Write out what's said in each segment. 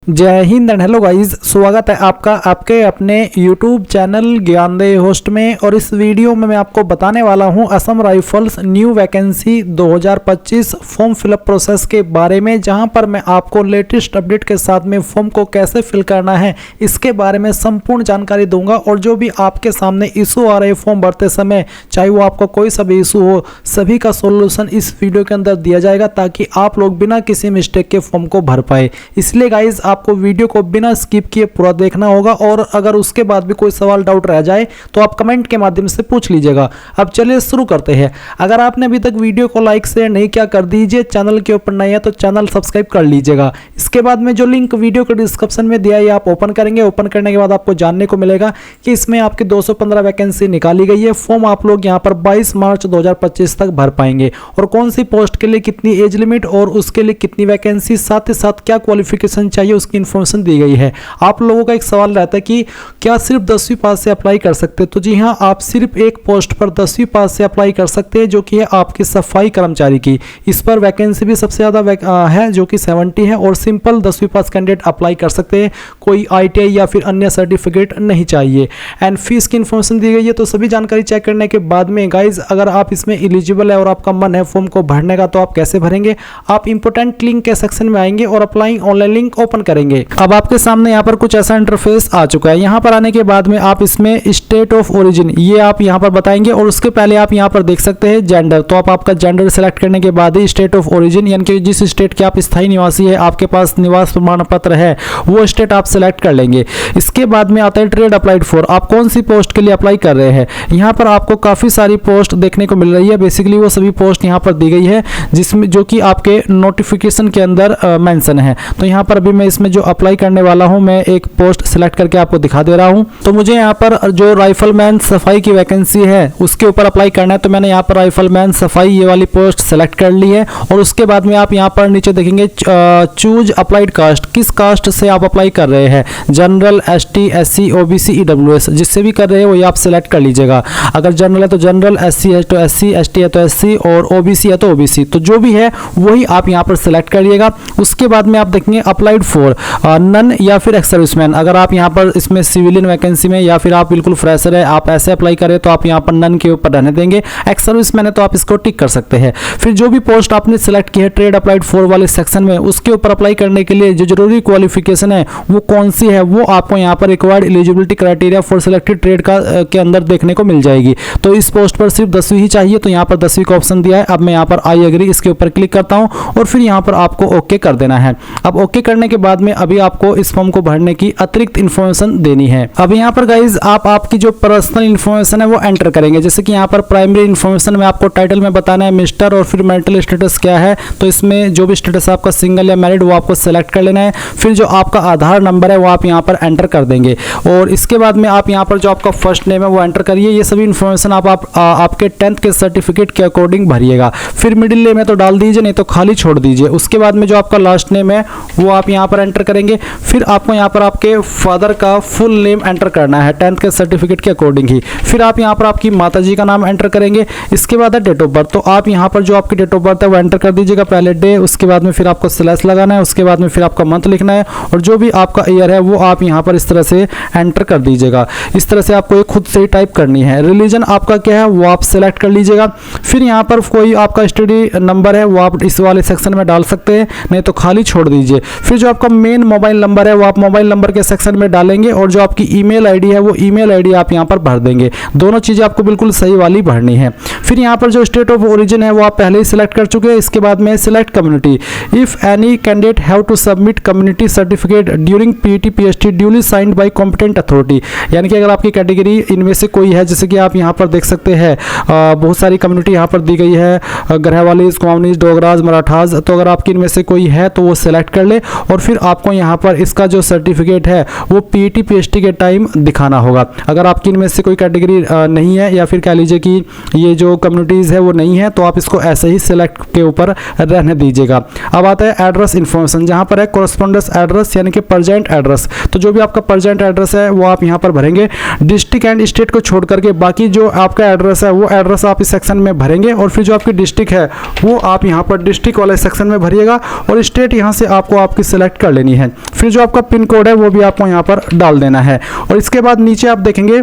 जय Hind and hello guys, स्वागत है आपका आपके अपने YouTube चैनल ज्ञानदेव होस्ट में। और इस वीडियो में मैं आपको बताने वाला हूं Assam rifles new vacancy 2025 form fill up process के बारे में, जहां पर मैं आपको लेटेस्ट अपडेट के साथ में फॉर्म को कैसे फिल करना है इसके बारे में संपूर्ण जानकारी दूंगा। और जो भी आपके सामने इशू आ रहे फॉर्म भरते समय, चाहे वो आपको कोई सा भी इशू हो, सभी का सोल्यूशन इस वीडियो के अंदर दिया जाएगा ताकि आप लोग बिना किसी मिस्टेक के फॉर्म को भर पाए। इसलिए गाइज आपको वीडियो को बिना स्किप किए पूरा देखना होगा, और अगर उसके बाद भी कोई सवाल डाउट रह जाए तो आप कमेंट के माध्यम से पूछ लीजिएगा। अब चलिए शुरू करते हैं। अगर आपने अभी तक वीडियो को लाइक शेयर नहीं किया कर दीजिए, चैनल के ऊपर नए है तो चैनल सब्सक्राइब कर लीजिएगा। इसके बाद में जो लिंक वीडियो के डिस्क्रिप्शन में दिया है आप ओपन करेंगे। ओपन करने के बाद आपको जानने को मिलेगा कि इसमें आपकी 215 वैकेंसी निकाली गई है। फॉर्म आप लोग यहाँ पर 22 मार्च 2025 तक भर पाएंगे। और कौन सी पोस्ट के लिए कितनी एज लिमिट और उसके लिए कितनी वैकेंसी, साथ ही साथ क्या क्वालिफिकेशन चाहिए उसकी इन्फॉर्मेशन दी गई है। आप लोगों का एक सवाल रहता है कि क्या सिर्फ 10वीं पास से अप्लाई कर सकते हैं? तो जी हाँ, आप सिर्फ एक पोस्ट पर 10वीं पास से अप्लाई कर सकते हैं, जो कि है आपकी सफाई कर्मचारी की। इस पर वैकेंसी भी सबसे ज़्यादा है, जो कि 70 है। और सिंपल 10वीं पास कैंडिडेट अप्लाई कर सकते हैं, कोई ITI या फिर अन्य सर्टिफिकेट नहीं चाहिए। एंड फीस की इन्फॉर्मेशन दी गई है। तो सभी जानकारी चेक करने के बाद में गाइज, अगर आप इसमें एलिजिबल है और आपका मन है फॉर्म को भरने का, तो आप कैसे भरेंगे? आप इंपोर्टेंट लिंक के सेक्शन में आएंगे और अप्लाई ऑनलाइन लिंक ओपन करेंगे। अब आपके सामने यहाँ पर कुछ ऐसा इंटरफेस आ चुका है। यहाँ पर आने के बाद में आप इसमें स्टेट ऑफ ओरिजिन ये आप यहाँ पर बताएंगे, और उसके पहले आप यहाँ पर देख सकते हैं जेंडर। तो आप आपका जेंडर सेलेक्ट करने के बाद ही स्टेट ऑफ ओरिजिन, यानी कि जिस स्टेट के आप स्थायी निवासी है, आपके पास निवास प्रमाण पत्र है, वो स्टेट आप सेलेक्ट कर लेंगे। इसके बाद में आता है ट्रेड अप्लाइड फॉर, आप कौन सी पोस्ट के लिए अप्लाई कर रहे हैं। यहाँ पर आपको काफ़ी सारी पोस्ट देखने को मिल रही है। बेसिकली वो सभी पोस्ट यहाँ पर दी गई है जिसमें जो कि आपके नोटिफिकेशन के अंदर मेंशन है। तो यहाँ पर अभी मैं इसमें जो अप्लाई करने वाला हूँ, मैं एक पोस्ट सेलेक्ट करके आपको दिखा दे रहा हूँ। तो मुझे यहाँ पर जो राइफलमैन सफाई की वैकेंसी है उसके ऊपर अप्लाई करना है। तो मैंने यहाँ पर राइफलमैन सफाई ये वाली पोस्ट सेलेक्ट कर ली है। और उसके बाद में आप यहाँ पर नीचे देखेंगे चूज अप्लाइड कास्ट, किस कास्ट से आप अप्लाई कर रहे हैं, general, ST, SC, OBC, EWS, जिससे भी कर रहे हैं वो आप सेलेक्ट कर लीजिएगा। अगर जनरल है तो जनरल, SC है तो SC, ST है तो SC, और OBC है तो OBC। तो जो भी है वही आप यहाँ पर सेलेक्ट करिएगा। उसके बाद में आप देखेंगे अप्लाइड फॉर नन या फिर एक्स सर्विसमैन। अगर आप यहाँ पर इसमें सिविलियन वैकेंसी में या फिर आप बिल्कुल फ्रेशर है, आप ऐसे अप्लाई करें तो आप यहाँ पर नन के ऊपर रहने देंगे। एक्स सर्विसमैन है तो आप इसको टिक कर सकते हैं। फिर जो भी पोस्ट आपने सेलेक्ट की है ट्रेड अप्लाइड फॉर वाले सेक्शन में, उसके ऊपर अप्लाई करने के लिए जो जरूरी क्वालिफिकेशन है वो कौन सी है, वो आपको यहाँ पर required eligibility criteria for selected trade के अंदर देखने को मिल जाएगी। तो इस पोस्ट पर सिर्फ 10वीं ही चाहिए, तो यहाँ पर 10वीं का ऑप्शन दिया है। अब मैं यहाँ पर आई एग्री इसके ऊपर क्लिक करता हूँ और फिर यहाँ पर आपको ओके कर देना है। अब ओके करने के बाद में अभी आपको इस फॉर्म को भरने की अतिरिक्त इन्फॉर्मेशन देनी है। अब यहाँ पर गाइज आप आपकी जो पर्सनल इन्फॉर्मेशन है वो एंटर करेंगे। जैसे कि यहाँ पर प्राइमरी इन्फॉर्मेशन में आपको टाइटल में बताना है मिस्टर, और फिर मेंटल स्टेटस क्या है। तो इसमें जो भी स्टेटस आपका सिंगल या मैरिड वो आपको सेलेक्ट कर लेना है। फिर जो आपका आधार नंबर है वो आप यहाँ पर एंटर कर देंगे। और इसके बाद में आप यहाँ पर जो आपका फर्स्ट नेम है वो एंटर करिए। ये सभी इन्फॉर्मेशन आपके 10th के सर्टिफिकेट के अकॉर्डिंग भरिएगा। फिर मिडिल नेम है तो डाल दीजिए, नहीं तो खाली छोड़ दीजिए। उसके बाद में जो आपका लास्ट नेम है वो आप यहाँ पर एंटर करेंगे। फिर आपको यहाँ पर आपके फादर का फुल नेम एंटर करना है 10th के सर्टिफिकेट के अकॉर्डिंग ही। फिर आप यहाँ पर आपकी माताजी का नाम एंटर करेंगे। इसके बाद है डेट ऑफ बर्थ। तो आप यहाँ पर जो आपकी डेट ऑफ बर्थ है वो एंटर कर दीजिएगा, पहले डे। उसके बाद में फिर आपको स्लैश लगाना है। उसके बाद में फिर आपका मंथ लिखना है, और जो भी आपका ईयर है वो आप यहाँ पर इस तरह से एंटर कर दीजिएगा। इस तरह से आपको ये खुद से ही टाइप करनी है। रिलीजन आपका क्या है वो आप सेलेक्ट कर लीजिएगा। फिर यहाँ पर कोई आपका स्टडी नंबर है वो आप इस वाले सेक्शन में डाल सकते हैं, नहीं तो खाली छोड़ दीजिए। फिर जो आपका मेन मोबाइल नंबर है वो आप मोबाइल नंबर के सेक्शन में डालेंगे, और जो आपकी ईमेल आईडी है वो ईमेल आईडी आप यहाँ पर भर देंगे। दोनों चीज़ें आपको बिल्कुल सही वाली भरनी है। फिर यहाँ पर जो स्टेट ऑफ ओरिजिन है वो आप पहले ही सिलेक्ट कर चुके हैं। इसके बाद में select community. If any candidate have to submit community certificate during PET PST duly signed by competent authority, यानी कि अगर आपकी कैटेगरी इनमें से कोई है, जैसे कि आप यहाँ पर देख सकते हैं बहुत सारी कम्युनिटी यहाँ पर दी गई है, गढ़वालीज, कुमाऊनीज, डोगराज, मराठाज। तो अगर आपकी इनमें से कोई है तो वो सिलेक्ट कर ले, और फिर आपको यहाँ पर इसका जो सर्टिफिकेट है वो PET PST के टाइम दिखाना होगा। अगर आपकी इनमें से कोई कैटेगरी नहीं है, या फिर कह लीजिए कि ये जो कम्युनिटीज़ है वो नहीं है, तो आप इसको ऐसे ही सिलेक्ट के ऊपर रहने दीजिएगा। अब आता है एड्रेस इन्फॉर्मेशन, जहाँ पर है कोरस्पोंडेंस एड्रेस, यानी कि प्रेजेंट एड्रेस। तो जो भी आपका प्रेजेंट एड्रेस है वो आप यहाँ पर भरेंगे। डिस्ट्रिक्ट एंड स्टेट को छोड़ करके बाकी जो आपका एड्रेस है वो एड्रेस आप इस सेक्शन में भरेंगे। और फिर जो आपकी डिस्ट्रिक्ट है वो आप यहाँ पर डिस्ट्रिक्ट वाले सेक्शन में भरिएगा, और स्टेट यहाँ से आपको आपकी सेलेक्ट कर लेनी है। फिर जो आपका पिन कोड है वो भी आपको यहाँ पर डाल देना है। और इसके बाद नीचे आप देखेंगे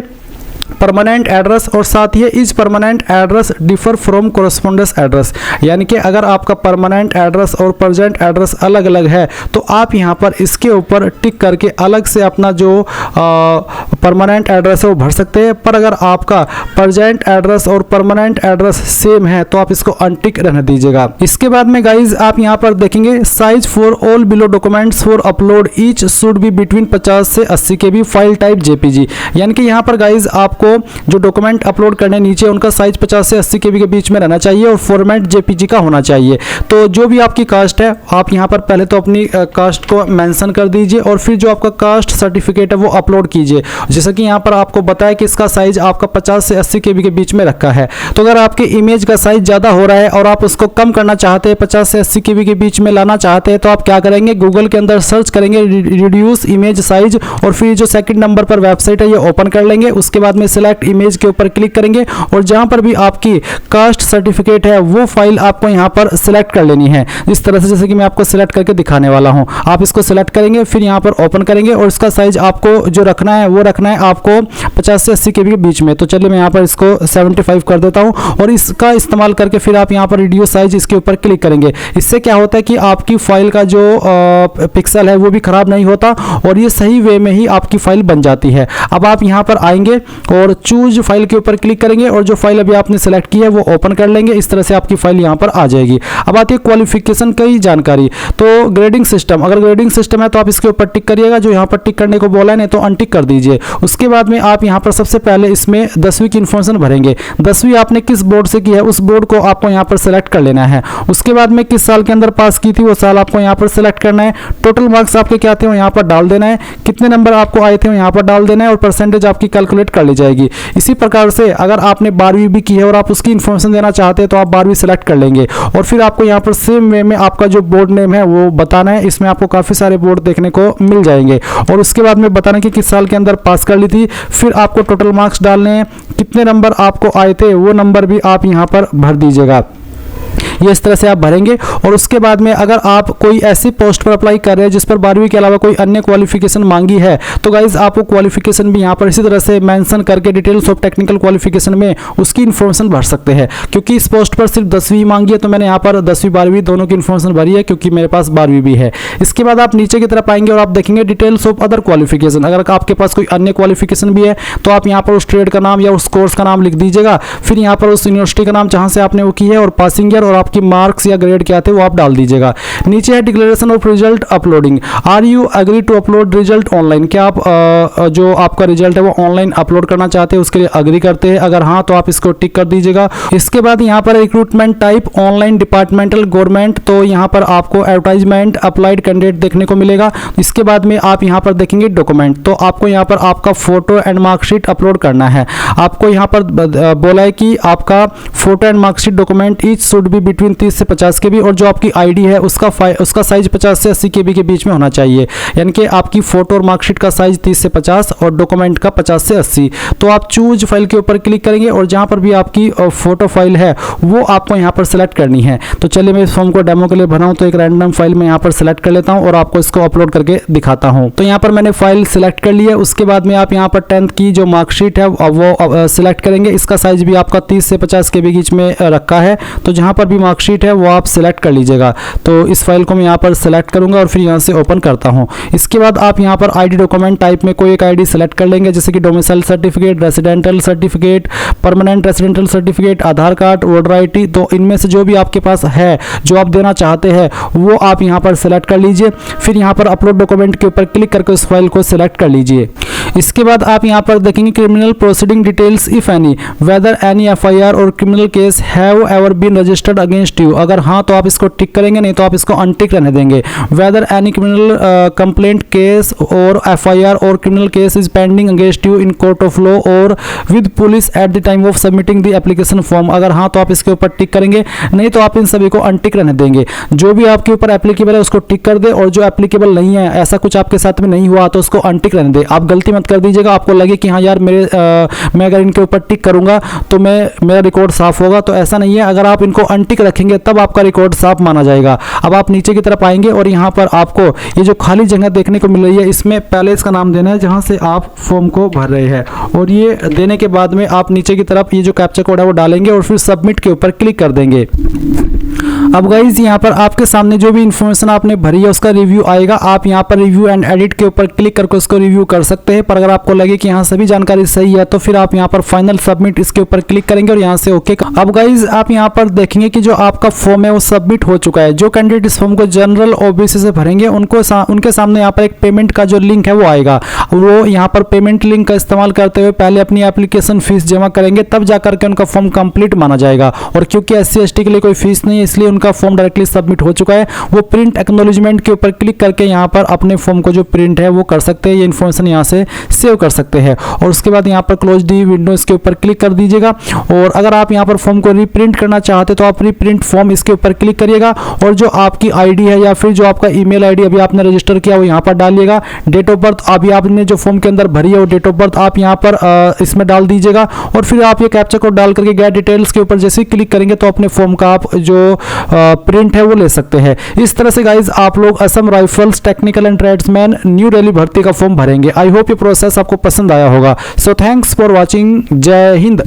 परमानेंट एड्रेस, और साथ he is permanent address differ from correspondence address, यानी कि अगर आपका परमानेंट एड्रेस और प्रेजेंट एड्रेस अलग अलग है तो आप यहाँ पर इसके ऊपर टिक करके अलग से अपना जो परमानेंट एड्रेस है वो भर सकते हैं। पर अगर आपका प्रेजेंट एड्रेस और परमानेंट एड्रेस सेम है तो आप इसको अनटिक रहने दीजिएगा। इसके बाद में गाइज आप यहाँ पर देखेंगे size for all below documents for upload each should be between 50 से 80 KB, फाइल टाइप JPG, यानी कि यहाँ पर गाइज आपको जो डॉक्यूमेंट अपलोड करने नीचे उनका साइज 50 से 80 KB के बीच में रहना चाहिए और फॉर्मेट JPG का होना चाहिए। तो जो भी आपकी कास्ट है आप यहाँ पर पहले तो अपनी कास्ट को मेंशन कर दीजिए और फिर जो आपका कास्ट सर्टिफिकेट है वो अपलोड कीजिए। जैसा कि यहाँ पर आपको बताया कि इसका साइज आपका 50 से 80 KB के बीच में रखा है। तो अगर आपके इमेज का साइज ज़्यादा हो रहा है और आप उसको कम करना चाहते हैं, 50 से 80 KB के बीच में लाना चाहते हैं, तो आप क्या करेंगे, गूगल के अंदर सर्च करेंगे रिड्यूस इमेज साइज और फिर जो सेकंड नंबर पर वेबसाइट है ये ओपन कर लेंगे। उसके बाद में सिलेक्ट इमेज के ऊपर क्लिक करेंगे और जहां पर भी आपकी कास्ट सर्टिफिकेट है वो फाइल आपको यहां पर सिलेक्ट कर लेनी है। इस तरह से जैसे कि मैं आपको सिलेक्ट करके दिखाने वाला हूं, आप इसको सिलेक्ट करेंगे, फिर यहां पर ओपन करेंगे और इसका साइज आपको जो रखना है वो रखना है आपको 50 से 80 KB के बीच में। तो चलिए मैं यहां पर इसको 75 कर देता हूं और इसका इस्तेमाल करके फिर आप यहां पर रिड्यूस साइज इसके ऊपर क्लिक करेंगे। इससे क्या होता है कि आपकी फाइल का जो पिक्सल है वो भी खराब नहीं होता और ये सही वे में ही आपकी फाइल बन जाती है। अब आप यहां पर आएंगे और चूज फाइल के ऊपर क्लिक करेंगे और जो फाइल अभी आपने सेलेक्ट की है वो ओपन कर लेंगे। इस तरह से आपकी फाइल यहां पर आ जाएगी। अब आती है क्वालिफिकेशन की जानकारी। तो ग्रेडिंग सिस्टम, अगर ग्रेडिंग सिस्टम है तो आप इसके ऊपर टिक करिएगा, जो यहां पर टिक करने को बोला है नहीं तो अनटिक कर दीजिए। उसके बाद में आप यहां पर सबसे पहले इसमें 10वीं की इन्फॉर्मेशन भरेंगे। 10वीं आपने किस बोर्ड से की है उस बोर्ड को आपको यहां पर सेलेक्ट कर लेना है। उसके बाद में किस साल के अंदर पास की थी वो साल आपको यहां पर सेलेक्ट करना है। टोटल मार्क्स आपके क्या थे वो यहां पर डाल देना है, कितने नंबर आपको आए थे वो यहां पर डाल देना है और परसेंटेज आपकी कैलकुलेट कर ली जाएगी। इसी प्रकार से अगर आपने 12वीं भी की है और आप उसकी इन्फॉर्मेशन देना चाहते हैं तो आप 12वीं सेलेक्ट कर लेंगे और फिर आपको यहाँ पर सेम वे में आपका जो बोर्ड नेम है वो बताना है। इसमें आपको काफ़ी सारे बोर्ड देखने को मिल जाएंगे और उसके बाद में बताना कि किस साल के अंदर पास कर ली थी। फिर आपको टोटल मार्क्स डालने हैं, कितने नंबर आपको आए थे वो नंबर भी आप यहाँ पर भर दीजिएगा। ये इस तरह से आप भरेंगे और उसके बाद में अगर आप कोई ऐसी पोस्ट पर अप्लाई कर रहे हैं जिस पर 12वीं के अलावा कोई अन्य क्वालिफिकेशन मांगी है तो गाइज आपको क्वालिफिकेशन भी यहाँ पर इसी तरह से मेंशन करके डिटेल्स ऑफ टेक्निकल क्वालिफिकेशन में उसकी इन्फॉर्मेशन भर सकते हैं। क्योंकि इस पोस्ट पर सिर्फ 10वीं मांगी है तो मैंने यहाँ पर 10वीं 12वीं दोनों की इन्फॉर्मेशन भरी है क्योंकि मेरे पास 12वीं भी है। इसके बाद आप नीचे की तरफ आएंगे और आप देखेंगे डिटेल्स ऑफ अदर क्वालिफिकेशन। अगर आपके पास कोई अन्य क्वालिफिकेशन भी है तो आप यहाँ पर उस ट्रेड का नाम या उस कोर्स का नाम लिख दीजिएगा। फिर यहाँ पर उस यूनिवर्सिटी का नाम जहाँ से आपने वो की है और पासिंग ईयर और आपकी मार्क्स या ग्रेड क्या थे वो आप डाल दीजिएगा। नीचे है declaration of result uploading. Are you agree to upload result online, क्या आप जो आपका रिजल्ट है वो ऑनलाइन अपलोड करना चाहते हैं उसके लिए अग्री करते हैं, अगर हाँ तो आप इसको टिक कर दीजिएगा। इसके बाद यहाँ पर recruitment type online departmental government, तो यहाँ पर आपको एडवर्टाइजमेंट अप्लाइड कैंडिडेट देखने को मिलेगा। इसके बाद में आप यहाँ पर देखेंगे डॉक्यूमेंट, तो आपको यहाँ पर आपका फोटो एंड मार्कशीट अपलोड करना है। आपको यहाँ पर बोला है कि आपका photo and marksheet document each should be between 30 से 50 KB और जो आपकी आईडी है उसका साइज 50 से 80 KB के बीच में होना चाहिए। यानी कि आपकी फोटो और मार्कशीट का साइज 30 से 50 और डॉक्यूमेंट का 50 से 80। तो आप चूज फाइल के ऊपर क्लिक करेंगे और जहां पर भी आपकी फोटो फाइल है वो आपको यहां पर सेलेक्ट करनी है। तो चलिए मैं इस फॉर्म को डेमो के लिए बनाऊं तो एक रैंडम फाइल मैं यहां पर सेलेक्ट कर लेता हूं और आपको इसको अपलोड करके दिखाता हूं। तो यहां पर मैंने फाइल सेलेक्ट कर ली है। उसके बाद में आप यहां पर 10th की जो मार्कशीट है वो सिलेक्ट करेंगे। इसका साइज भी आपका 30 से 50 के बीच में रखा है। तो जहां पर भी मार्कशीट है वो आप सिलेक्ट कर लीजिएगा। तो इस फाइल को मैं यहाँ पर सेलेक्ट करूंगा और फिर यहाँ से ओपन करता हूँ। इसके बाद आप यहाँ पर आईडी डॉक्यूमेंट टाइप में कोई एक आईडी सेलेक्ट कर लेंगे, जैसे कि domicile certificate, residential certificate, permanent residential certificate, Aadhaar card, voter ID. तो इनमें से जो भी आपके पास है जो आप देना चाहते हैं वो आप यहाँ पर सेलेक्ट कर लीजिए। फिर यहाँ पर अपलोड डॉक्यूमेंट के ऊपर क्लिक करके उस फाइल को सिलेक्ट कर लीजिए। इसके बाद आप यहाँ पर देखेंगे criminal proceeding details if any, whether any FIR और criminal case have ever been registered against you. अगर हाँ तो आप इसको टिक करेंगे, नहीं तो आप इसको अनटिक रहने देंगे। Whether any criminal complaint case और FIR और criminal case is pending against you in court of law और with police at the time of submitting the application form. अगर हाँ तो आप इसके ऊपर टिक करेंगे, नहीं तो आप इन सभी को अनटिक रहने देंगे। जो भी आपके ऊपर एप्लीकेबल है उसको टिक कर दे और जो एप्लीकेबल नहीं है, ऐसा कुछ आपके साथ में नहीं हुआ तो उसको अनटिक रहने दे। आप गलती मत मत कर दीजिएगा। आपको लगे कि हाँ यार मैं अगर इनके ऊपर टिक करूंगा तो मेरा रिकॉर्ड साफ होगा, तो ऐसा नहीं है। अगर आप इनको अनटिक रखेंगे तब आपका रिकॉर्ड साफ माना जाएगा। अब आप नीचे की तरफ आएंगे और यहाँ पर आपको ये जो खाली जगह देखने को मिल रही है, इसमें पहले इसका नाम देना है जहाँ से आप फॉर्म को भर रहे हैं, और ये देने के बाद में आप नीचे की तरफ ये जो कैप्चा कोड है वो डालेंगे और फिर सबमिट के ऊपर क्लिक कर देंगे। अब गाइज यहाँ पर आपके सामने जो भी इंफॉर्मेशन आपने भरी है उसका रिव्यू आएगा। आप यहाँ पर रिव्यू एंड एडिट के ऊपर क्लिक करके उसको रिव्यू कर सकते हैं। पर अगर आपको लगे कि यहाँ सभी जानकारी सही है तो फिर आप यहाँ पर फाइनल सबमिट इसके ऊपर क्लिक करेंगे और यहाँ से ओके। अब गाइज आप यहाँ पर देखेंगे कि जो आपका फॉर्म है वो सबमिट हो चुका है। जो कैंडिडेट इस फॉर्म को जनरल ओबीसी से भरेंगे उनके सामने यहाँ पर एक पेमेंट का जो लिंक है वो आएगा। वो यहाँ पर पेमेंट लिंक का इस्तेमाल करते हुए पहले अपनी एप्लीकेशन फीस जमा करेंगे, तब जाकर के उनका फॉर्म कंप्लीट माना जाएगा। और क्योंकि SC/ST के लिए कोई फीस नहीं है इसलिए उनका फॉर्म डायरेक्टली सबमिट हो चुका है। वो प्रिंट एक्नॉलेजमेंट के ऊपर क्लिक करके यहाँ पर अपने फॉर्म को जो प्रिंट है वो कर सकते हैं। ये इन्फॉर्मेशन यहाँ से सेव कर सकते हैं और उसके बाद यहाँ पर क्लोज दी विंडो इसके ऊपर क्लिक कर दीजिएगा। और अगर आप यहाँ पर फॉर्म को रीप्रिंट करना चाहते तो आप रीप्रिंट फॉर्म इसके ऊपर क्लिक करिएगा और जो आपकी ID है या फिर जो आपका ईमेल ID अभी आपने रजिस्टर किया वो यहाँ पर डालिएगा। डेट ऑफ बर्थ अभी आपने जो फॉर्म के अंदर भरी है वो डेट ऑफ बर्थ आप यहाँ पर इसमें डाल दीजिएगा और फिर आप ये कैप्चा कोड डाल करके गेट डिटेल्स के ऊपर जैसे ही क्लिक करेंगे तो अपने फॉर्म का आप जो प्रिंट है वो ले सकते हैं। इस तरह से गाइज आप लोग Assam rifles technical and tradesman new Delhi भर्ती का फॉर्म भरेंगे। आई होप ये प्रोसेस आपको पसंद आया होगा। So thanks for watching. जय हिंद।